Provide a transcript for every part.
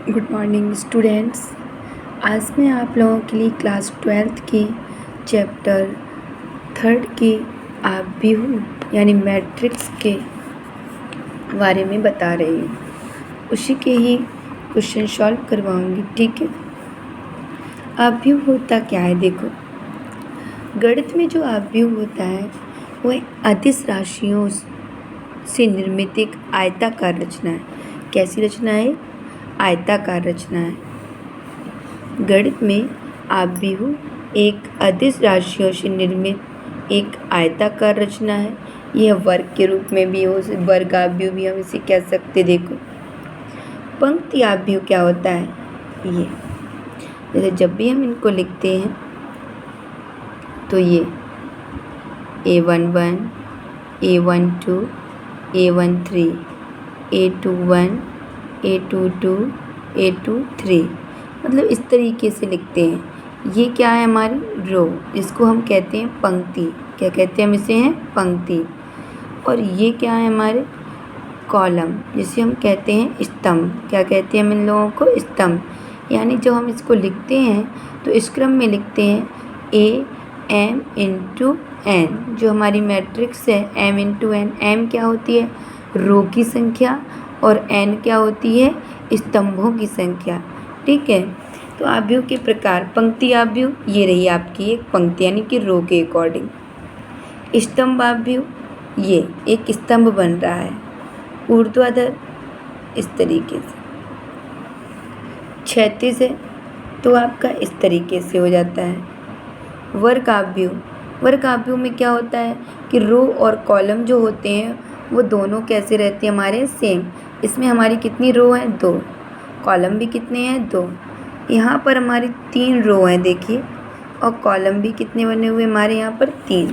Good morning students. आज मैं आप लोगों के लिए क्लास 12th के चैप्टर 3 के आव्यूह यानी मैट्रिक्स के बारे में बता रही हूँ। उसी के ही क्वेश्चन सॉल्व करवाऊँगी, ठीक है। आव्यूह होता क्या है? देखो, गणित में जो आव्यूह होता है वह अदिश राशियों से निर्मित एक आयताकार रचना है। कैसी रचना है? आयताकार रचना है। गणित में आव्यूह एक अदिश राशियों से निर्मित एक आयताकार रचना है। यह वर्ग के रूप में भी हो, वर्ग आव्यूह भी हम इसे कह सकते। देखो, पंक्ति आव्यूह क्या होता है? ये जैसे जब भी हम इनको लिखते हैं तो ये A11, A12, A13, A21, A22, A23, मतलब इस तरीके से लिखते हैं। ये क्या है? हमारी रो, इसको हम कहते हैं पंक्ति। क्या कहते हैं हम इसे? हैं पंक्ति। और ये क्या है? हमारे कॉलम, जिसे हम कहते हैं स्तंभ। क्या कहते हैं हम इन लोगों को? स्तंभ। यानी जब हम इसको लिखते हैं तो इस क्रम में लिखते हैं AM × N। जो हमारी मैट्रिक्स है M × N। M क्या होती है? रो की संख्या, और N क्या होती है? स्तंभों की संख्या, ठीक है। तो आव्यूह के प्रकार, पंक्ति आव्यूह, ये रही आपकी एक पंक्ति यानी कि रो के अकॉर्डिंग। स्तंभ आव्यूह, ये एक स्तंभ बन रहा है ऊर्ध्वाधर इस तरीके से। क्षैतिज है तो आपका इस तरीके से हो जाता है। वर्ग आव्यूह, वर्ग आव्यूह में क्या होता है कि रो और कॉलम जो होते हैं वो दोनों कैसे रहते हैं? हमारे सेम। इसमें हमारी कितनी रो हैं? 2। कॉलम भी कितने हैं? 2। यहाँ पर हमारी 3 रो हैं, देखिए, और कॉलम भी कितने बने हुए हमारे यहाँ पर? 3।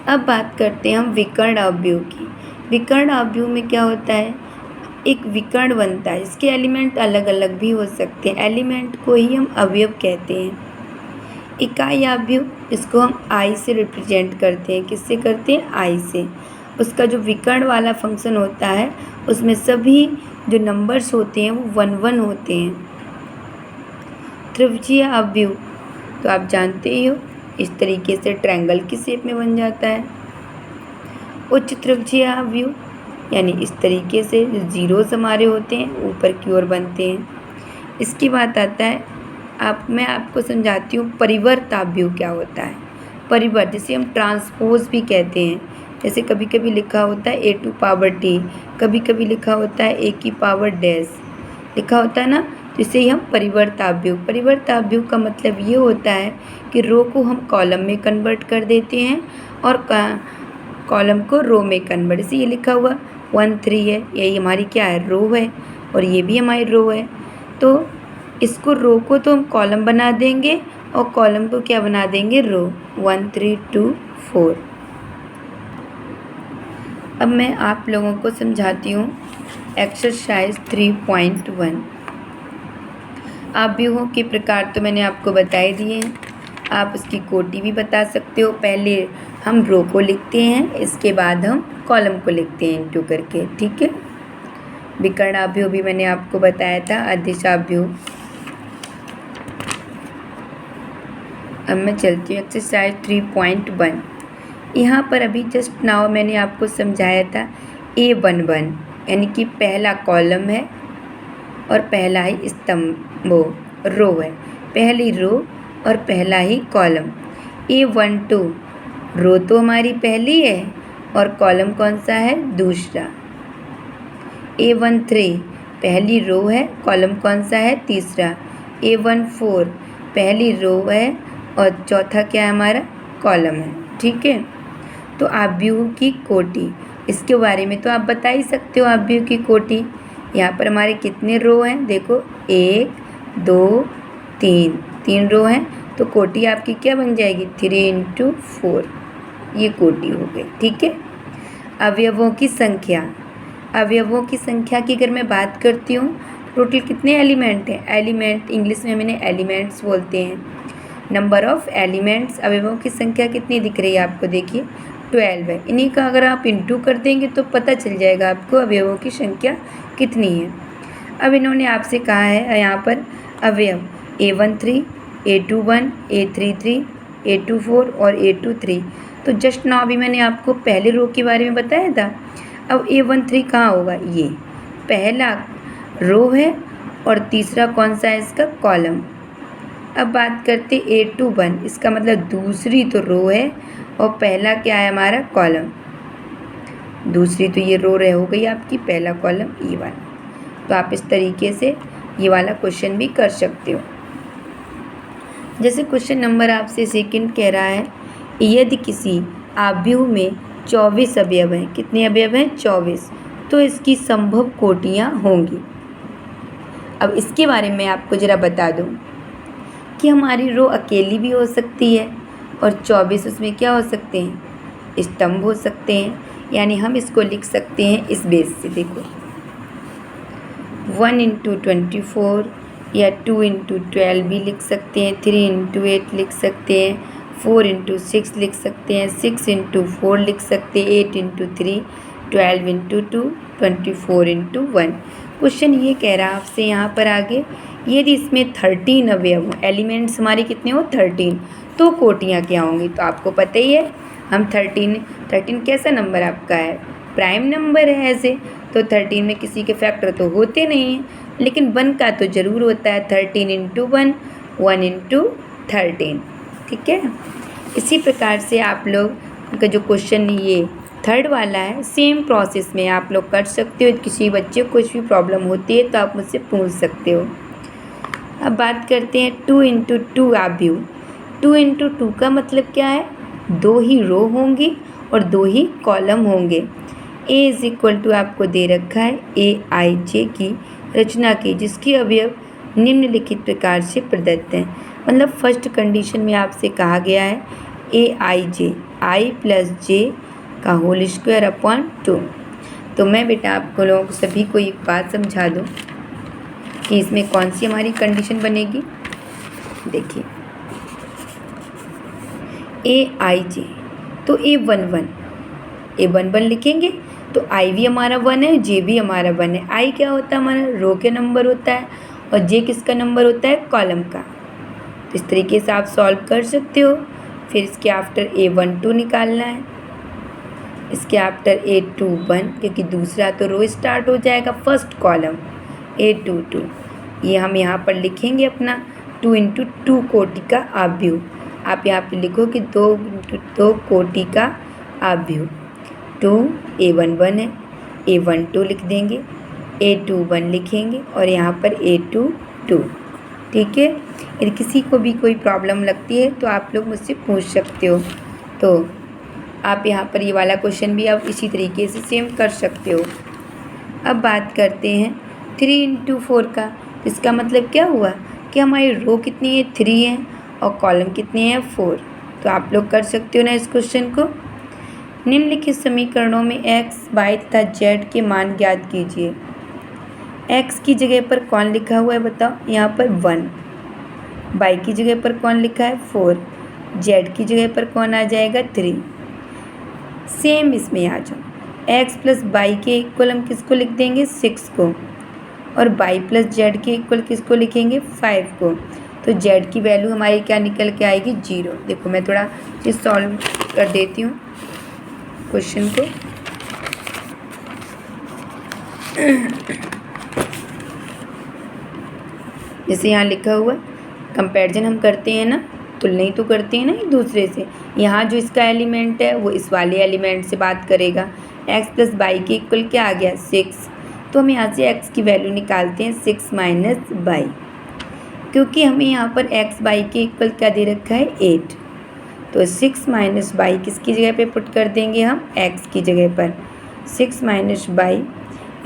अब बात करते हैं हम विकर्ण आव्यूह की। विकर्ण आव्यूह में क्या होता है? एक विकर्ण बनता है, इसके एलिमेंट अलग अलग भी हो सकते हैं। एलिमेंट को ही हम अवयव कहते हैं। इकाई आव्यूह, इसको हम I से रिप्रेजेंट करते हैं। किससे करते हैं? I से। उसका जो विकर्ण वाला फंक्शन होता है उसमें सभी जो नंबर्स होते हैं वो 1 1 होते हैं। त्रिभुजीय आव्यूह तो आप जानते ही हो, इस तरीके से ट्रायंगल की शेप में बन जाता है। उच्च त्रिभुजीय आव्यूह यानी इस तरीके से जो जीरोस हमारे होते हैं ऊपर की ओर बनते हैं। इसकी बात आता है, मैं आपको समझाती हूँ परिवर्त आव्यूह क्या होता है। परिवर्त, जिसे हम ट्रांसपोज भी कहते हैं। जैसे कभी कभी लिखा होता है A2 कभी कभी लिखा होता है A⁻⁻, लिखा होता है ना, तो इसे ही हम परिवर्त आव्यूह। परिवर्त आव्यूह का मतलब ये होता है कि रो को हम कॉलम में कन्वर्ट कर देते हैं और कॉलम को रो में कन्वर्ट। जैसे ये लिखा हुआ 1 3 है, यही हमारी क्या है? रो है, और ये भी हमारी रो है। तो इसको रो को तो हम कॉलम बना देंगे और कॉलम को क्या बना देंगे? रो। 1 3 2 4। अब मैं आप लोगों को समझाती हूँ एक्सरसाइज 3.1। आव्यूहों के प्रकार तो मैंने आपको बता ही दिए हैं। आप उसकी कोटि भी बता सकते हो। पहले हम रो को लिखते हैं, इसके बाद हम कॉलम को लिखते हैं इंटू करके, ठीक है। विकर्ण आव्यूह भी मैंने आपको बताया था, अदिश आव्यूह। अब मैं चलती हूँ एक्सरसाइज 3.1। यहाँ पर अभी जस्ट नाउ मैंने आपको समझाया था A11 यानी कि पहला कॉलम है और पहला ही स्तंभ रो है। पहली रो और पहला ही कॉलम। A12 रो तो हमारी पहली है और कॉलम कौन सा है? दूसरा। A13 पहली रो है, कॉलम कौन सा है? तीसरा। A14 पहली रो है और चौथा क्या है हमारा? कॉलम है, ठीक है। तो आव्यूह की कोटि, इसके बारे में तो आप बता ही सकते हो। आव्यूह की कोटि, यहाँ पर हमारे कितने रो हैं? देखो 1 2 3, 3 रो हैं, तो कोटि आपकी क्या बन जाएगी? 3 × 4, ये कोटि हो गई, ठीक है। अवयवों की संख्या, अवयवों की संख्या की अगर मैं बात करती हूँ, टोटल कितने एलिमेंट हैं? एलिमेंट इंग्लिश में मैंने एलिमेंट्स बोलते हैं। नंबर ऑफ एलिमेंट्स, अवयवों की संख्या कितनी दिख रही है आपको? देखिए 12 है। इन्हीं का अगर आप इंटू कर देंगे तो पता चल जाएगा आपको अवयवों की संख्या कितनी है। अब इन्होंने आपसे कहा है यहाँ पर अवयव A13, A21, A33, A24 और A23। तो जस्ट नाउ अभी मैंने आपको पहले रो के बारे में बताया था। अब A13 कहाँ होगा? ये पहला रो है और तीसरा कौन सा है इसका? कॉलम। अब बात करते A21, इसका मतलब दूसरी तो रो है और पहला क्या है हमारा? कॉलम। दूसरी तो ये रो हो गई आपकी, पहला कॉलम ये वाला। तो आप इस तरीके से ये वाला क्वेश्चन भी कर सकते हो। जैसे क्वेश्चन नंबर आपसे सेकंड कह रहा है, यदि किसी आव्यूह में 24 अवयव हैं। कितने अवयव हैं? 24। तो इसकी संभव कोटियाँ होंगी। अब इसके बारे में आपको ज़रा बता दूं कि हमारी रो अकेली भी हो सकती है और 24 उसमें क्या हो सकते हैं? स्तंभ हो सकते हैं। यानी हम इसको लिख सकते हैं इस बेस से। देखो 1 × 24 या 2 × 12 भी लिख सकते हैं, 3 × 8 लिख सकते हैं, 4 × 6 लिख सकते हैं, 6 × 4 लिख सकते हैं, 8 × 3, 12 × 2, 24 × 1। क्वेश्चन ये कह रहा है आपसे यहाँ पर आगे, यदि इसमें 13 अवयव हों, एलिमेंट्स हमारे कितने हो? 13, तो कोटियाँ क्या होंगी? तो आपको पता ही है, हम 13 कैसा नंबर आपका है? प्राइम नंबर है ऐसे। तो 13 में किसी के फैक्टर तो होते नहीं हैं, लेकिन 1 का तो ज़रूर होता है। 13 × 1, 1 × 13। ठीक है। इसी प्रकार से आप लोग का जो क्वेश्चन ये थर्ड वाला है, सेम प्रोसेस में आप लोग कर सकते हो। किसी बच्चे को कुछ भी प्रॉब्लम होती है तो आप मुझसे पूछ सकते हो। अब बात करते हैं 2 × 2 आव्यूह। 2 × 2 का मतलब क्या है? 2 ही रो होंगी और 2 ही कॉलम होंगे। A = आपको दे रखा है AIJ की रचना की, जिसकी अवयव निम्नलिखित प्रकार से प्रदत्त हैं। मतलब फर्स्ट कंडीशन में आपसे कहा गया है AIJ I + J का होल स्क्वायर अपॉन 2। तो मैं बेटा आपको लोगों को सभी को एक बात समझा दूँ कि इसमें कौन सी हमारी कंडीशन बनेगी। देखिए AIJ तो A11 लिखेंगे तो I भी हमारा 1 है, J भी हमारा 1 है। I क्या होता है? हमारा रो के नंबर होता है और J किसका नंबर होता है? कॉलम का। तो इस तरीके से आप सॉल्व कर सकते हो। फिर इसके आफ्टर A12 निकालना है, इसके आफ्टर A21, क्योंकि दूसरा तो रो स्टार्ट हो जाएगा, फर्स्ट कॉलम A22। ये हम यहाँ पर लिखेंगे अपना 2 × 2 कोटि का आव्यूह। आप यहाँ पे लिखो कि 2 × 2 कोटि का आव्यूह। 2 A11 है, A12 लिख देंगे, A21 लिखेंगे और यहाँ पर A22। ठीक है। यदि किसी को भी कोई प्रॉब्लम लगती है तो आप लोग मुझसे पूछ सकते हो। तो आप यहाँ पर ये वाला क्वेश्चन भी आप इसी तरीके से सेम कर सकते हो। अब बात करते हैं 3 × 4 का। इसका मतलब क्या हुआ कि हमारी रो कितनी है? 3 है और कॉलम कितने हैं? 4। तो आप लोग कर सकते हो ना इस क्वेश्चन को। निम्नलिखित समीकरणों में x, y तथा z के मान ज्ञात कीजिए। x की जगह पर कौन लिखा हुआ है बताओ? यहाँ पर 1। y की जगह पर कौन लिखा है? 4। z की जगह पर कौन आ जाएगा? 3। सेम इसमें आ जाओ। x + y के इक्वल हम किसको लिख देंगे? 6 को। और y + z के इक्वल किसको लिखेंगे? 5 को। तो z की वैल्यू हमारी क्या निकल के आएगी? 0। देखो मैं थोड़ा ये सॉल्व कर देती हूँ क्वेश्चन को। जैसे यहाँ लिखा हुआ कंपैरिजन हम करते हैं ना, तुलना ही तो करते हैं ना एक दूसरे से। यहाँ जो इसका एलिमेंट है वो इस वाले एलिमेंट से बात करेगा। x + y के इक्वल क्या आ गया? 6। तो हम यहाँ से x की वैल्यू निकालते हैं 6 - y, क्योंकि हमें यहाँ पर x y के इक्वल क्या दे रखा है? 8। तो 6 - y किसकी जगह पे पुट कर देंगे हम? x की जगह पर। 6 - y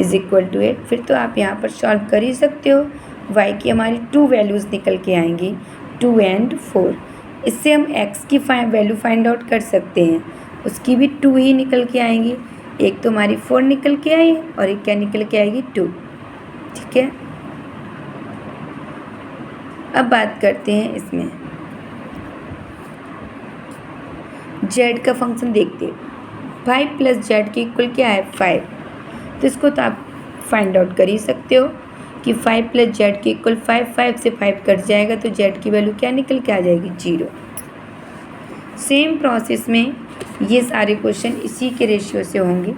= 8। फिर तो आप यहाँ पर सॉल्व कर ही सकते हो। y की हमारी 2 वैल्यूज़ निकल के आएंगी, 2 और 4। इससे हम x की वैल्यू फाइंड आउट कर सकते हैं, उसकी भी 2 ही निकल के आएंगी। एक तो हमारी 4 निकल के आई और एक क्या निकल के आएगी? 2। ठीक है। अब बात करते हैं इसमें z का फंक्शन देखते हैं। 5 + z के इक्वल क्या है? 5। तो इसको तो आप फाइंड आउट कर ही सकते हो कि 5 + z के इक्वल 5, 5 से 5 कट जाएगा तो z की वैल्यू क्या निकल के आ जाएगी 0। सेम प्रोसेस में ये सारे क्वेश्चन इसी के रेशियो से होंगे।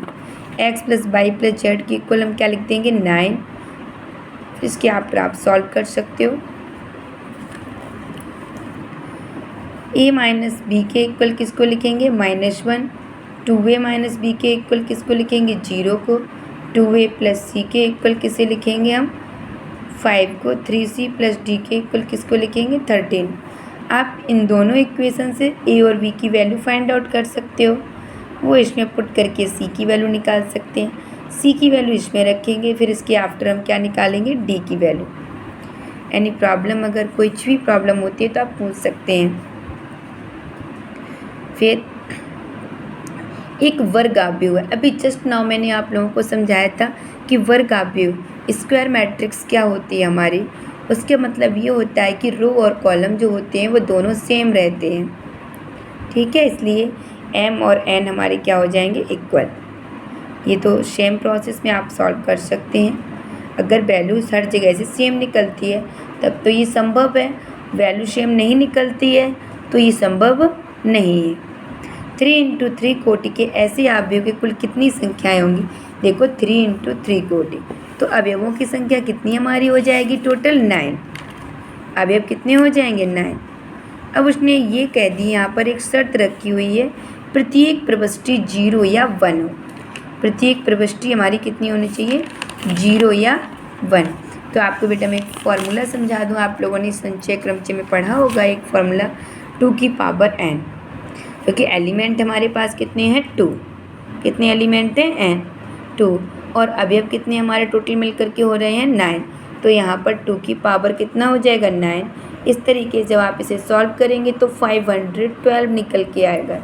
x + y + z के इक्वल हम क्या लिख देंगे 9। इसके आप सॉल्व कर सकते हो। a - b के इक्वल किसको लिखेंगे -1। 2a - b के इक्वल किसको लिखेंगे 0 को। 2a + c के इक्वल किसे लिखेंगे हम 5 को। 3c + d के इक्वल किसको लिखेंगे 13। आप इन दोनों इक्वेशन से a और b की वैल्यू फाइंड आउट कर सकते हो। वो इसमें पुट करके c की वैल्यू निकाल सकते हैं। c की वैल्यू इसमें रखेंगे, फिर इसके आफ्टर हम क्या निकालेंगे d की वैल्यू। एनी प्रॉब्लम, अगर कोई भी प्रॉब्लम होती है तो आप पूछ सकते हैं। फिर एक वर्गाव्यूह है। अभी जस्ट नाउ मैंने आप लोगों को समझाया था कि वर्गाव्यूह स्क्वायर मैट्रिक्स क्या होती है हमारी। उसके मतलब ये होता है कि रो और कॉलम जो होते हैं वो दोनों सेम रहते हैं, ठीक है। इसलिए m और n हमारे क्या हो जाएंगे इक्वल। ये तो सेम प्रोसेस में आप सॉल्व कर सकते हैं। अगर वैल्यूज हर जगह से सेम निकलती है तब तो ये संभव है, वैल्यू सेम नहीं निकलती है तो ये संभव नहीं है। 3 × 3 कोटि के ऐसे अवयवों की कुल कितनी संख्याएं होंगी। देखो 3 × 3 कोटि, तो अवयवों की संख्या कितनी हमारी हो जाएगी टोटल 9। अवयव कितने हो जाएंगे 9। अब उसने ये कह दी, यहाँ पर एक शर्त रखी हुई है, प्रत्येक प्रविष्टि 0 या 1 हो। प्रत्येक प्रविष्टि हमारी कितनी होनी चाहिए 0 या 1। तो आपको बेटा मैं एक फॉर्मूला समझा दूँ। आप लोगों ने संचय क्रमचय में पढ़ा होगा एक फॉर्मूला 2 की पावर n, क्योंकि एलिमेंट हमारे पास कितने हैं 2। कितने एलिमेंट हैं n 2, और अवयव कितने हमारे टोटल मिलकर के हो रहे हैं 9। तो यहाँ पर 2 की पावर कितना हो जाएगा 9। इस तरीके से जब आप इसे सॉल्व करेंगे तो 512 निकल के आएगा।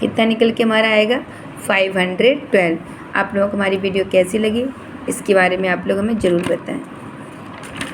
कितना निकल के हमारा आएगा 512। आप लोगों को हमारी वीडियो कैसी लगी इसके बारे में आप लोग हमें ज़रूर बताएं।